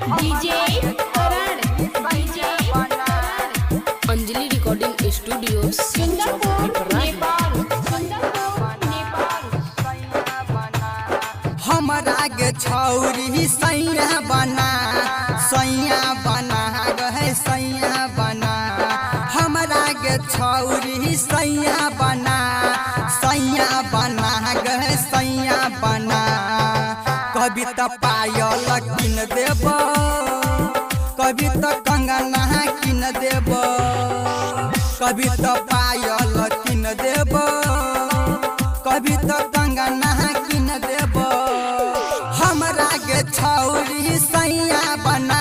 DJ करण Anjali recording studio हमारा के छौरी सैया बना गए सैया बना हमारा के छौरी सैया बना गए सैया बना कभी तो पायल किन देब कभी तो कंगना किन देब कभी तो पायल किन देब कभी तो कंगना किन देब हमरा के छौरी सैया बना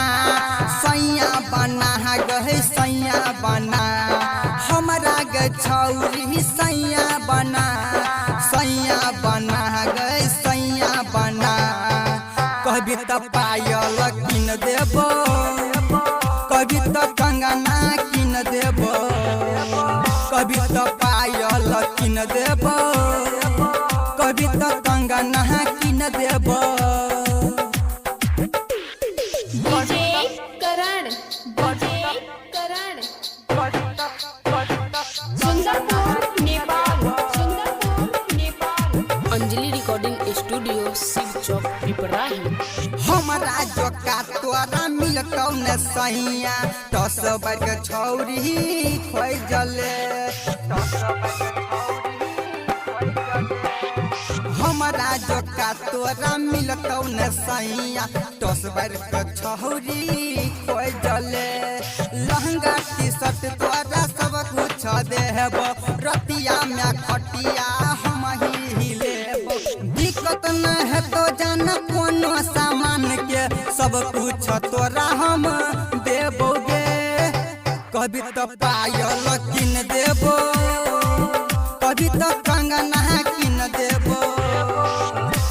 गए सैया बना हमरा के छौरी सैया बना गए सैया बना कभी तो पायल किन देब कभी तो कंगना किन देब कभी तो पायल किन देब कभी तो कंगना किन देब अंजलि रिकॉर्डिंग स्टूडियो शिव चौक पिपराही हमारा जो का तोरा मिलतौ न सैया 10 वर्ग छौरी खोइ जले हमारा जो का तोरा मिलतौ न सैया 10 वर्ग छौरी खोइ जले लहंगा टी शर्ट तोरा सब कुछ देब रतिया में खटिया हम ही लेब दिक्कत न है तो जान कोनो सामान के सब कुछ तोरा हम देबोगे कभी तो पायल किन देबो कभी तो कंगना किन देबो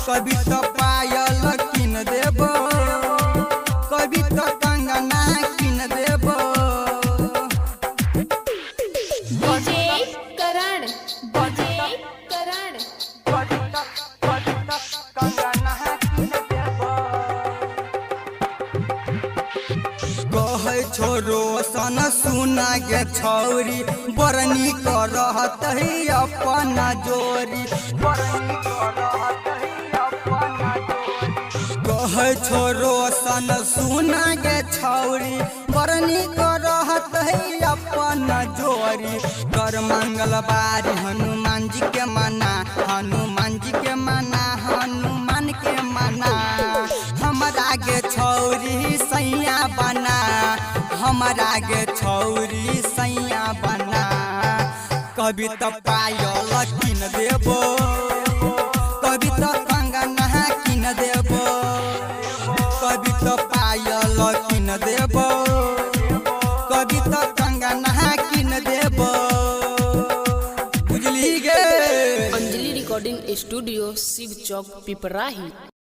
कभी तो पायल किन देबो कभी तो कंगना किन देबो कहे छोरो सन सुना गे छौरी बरनी कर रहत है अपना जोरी कहे छोरो सन सुना गे छौरी बरनी कर रहत है अपना जोरी कर मंगलवार हनुमान जी के मना हनुमान जी के मना हनुमान के मना हमारा गे छौरी सैया बना हमारा गे छौरी सैया बना कभी तो पायल किन देबो कभी तो कंगना किन देबो कभी तो पायल किन देबो कभी तो कंगना किन देबो बुझली गे अंजलि रिकॉर्डिंग स्टूडियो शिव चौक पिपराही।